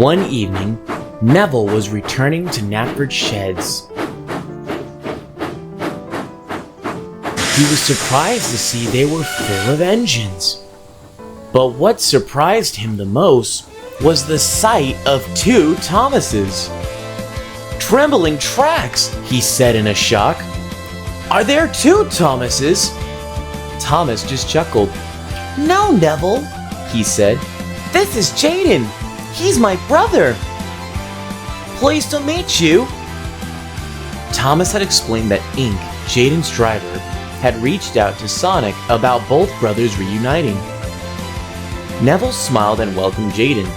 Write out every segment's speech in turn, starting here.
One evening, Neville was returning to Knapford Sheds. He was surprised to see they were full of engines. But what surprised him the most was the sight of two Thomases. "Trembling tracks," he said in a shock. "Are there two Thomases?" Thomas just chuckled. "No, Neville," he said. "This is Jaden. He's my brother." "Pleased to meet you." Thomas had explained that Ink, Jaden's driver, had reached out to Sonic about both brothers reuniting. Neville smiled and welcomed Jaden,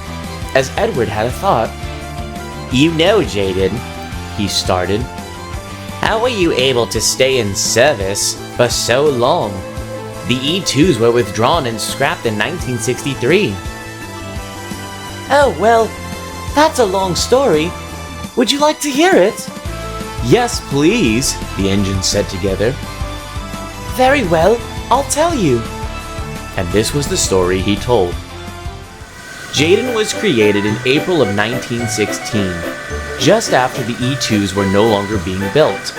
as Edward had a thought. "You know, Jaden," he started, "how were you able to stay in service for so long? The E2s were withdrawn and scrapped in 1963. "Oh, well, that's a long story. Would you like to hear it?" "Yes, please," the engines said together. "Very well, I'll tell you." And this was the story he told. Jaden was created in April of 1916, just after the E2s were no longer being built.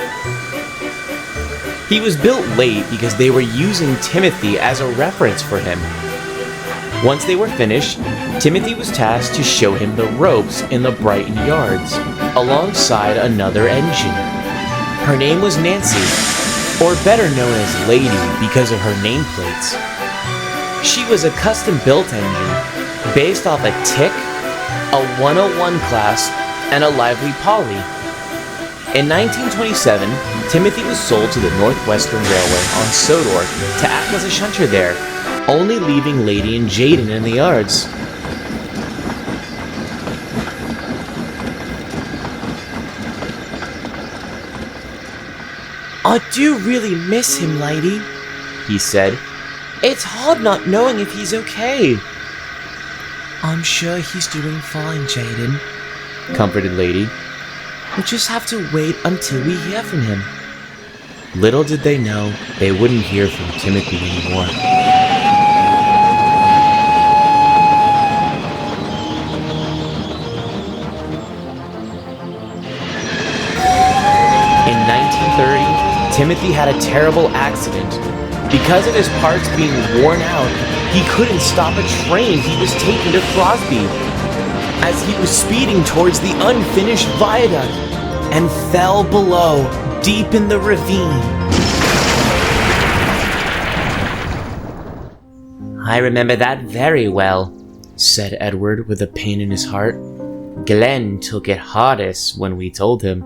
He was built late because they were using Timothy as a reference for him. Once they were finished, Timothy was tasked to show him the ropes in the Brighton yards, alongside another engine. Her name was Nancy, or better known as Lady because of her nameplates. She was a custom-built engine, based off a Tick, a 101 class, and a Lively Polly. In 1927, Timothy was sold to the Northwestern Railway on Sodor to act as a shunter there, only leaving Lady and Jaden in the yards. "I do really miss him, Lady," he said. "It's hard not knowing if he's okay." "I'm sure he's doing fine, Jaden," comforted Lady. "We just have to wait until we hear from him." Little did they know they wouldn't hear from Timothy anymore. In 1930, Timothy had a terrible accident. Because of his parts being worn out, he couldn't stop a train he was taking to Crosby, as he was speeding towards the unfinished viaduct and fell below, deep in the ravine. "I remember that very well," said Edward with a pain in his heart. "Glenn took it hardest when we told him.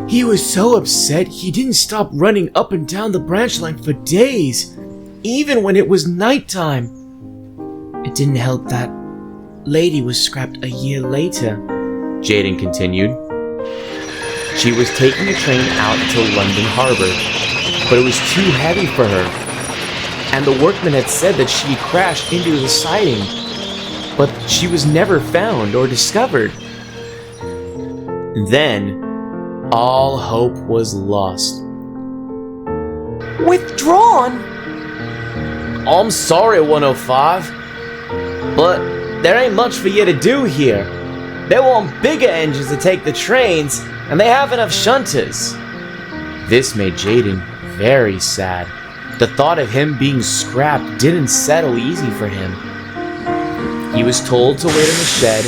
He was so upset he didn't stop running up and down the branch line for days, even when it was nighttime. It didn't help that Lady was scrapped a year later," Jaden continued. She was taking a train out to London Harbor, but it was too heavy for her, and the workmen had said that she crashed into the siding, but she was never found or discovered. Then, all hope was lost. "Withdrawn?" "I'm sorry, 105, but there ain't much for you to do here. They want bigger engines to take the trains, and they have enough shunters." This made Jaden very sad. The thought of him being scrapped didn't settle easy for him. He was told to wait in the shed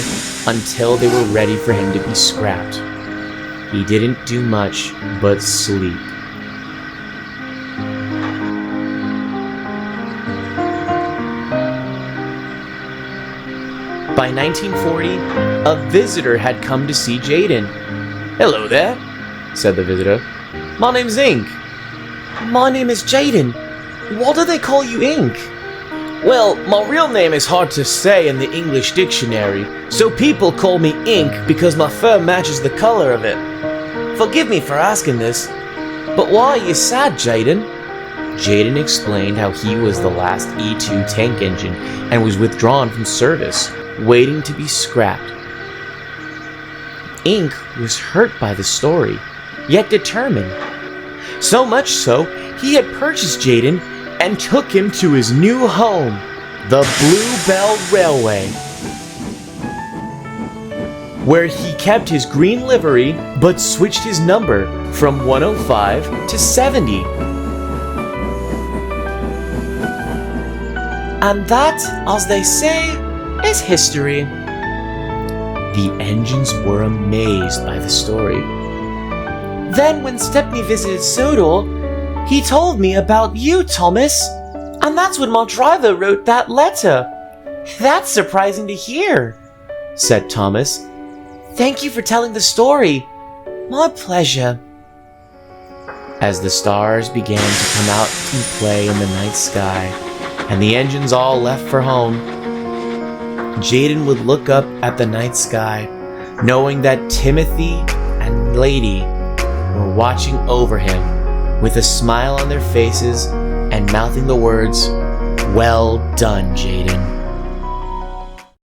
until they were ready for him to be scrapped. He didn't do much but sleep. By 1940, a visitor had come to see Jaden. "Hello there," said the visitor. "My name's Ink." "My name is Jaden. Why do they call you Ink?" "Well, my real name is hard to say in the English dictionary, so people call me Ink because my fur matches the color of it. Forgive me for asking this, but why are you sad, Jaden?" Jaden explained how he was the last E2 tank engine and was withdrawn from service, waiting to be scrapped. Ink was hurt by the story, yet determined. So much so, he had purchased Jaden and took him to his new home, the Bluebell Railway. where he kept his green livery but switched his number from 105 to 70. And that, as they say, is history. The engines were amazed by the story. Then when Stepney visited Sodor, he told me about you, Thomas. And that's when my driver wrote that letter. That's surprising to hear, said Thomas. Thank you for telling the story. My pleasure. As the stars began to come out and play in the night sky, and the engines all left for home, Jaden would look up at the night sky, knowing that Timothy and Lady were watching over him with a smile on their faces and mouthing the words, "Well done, Jaden."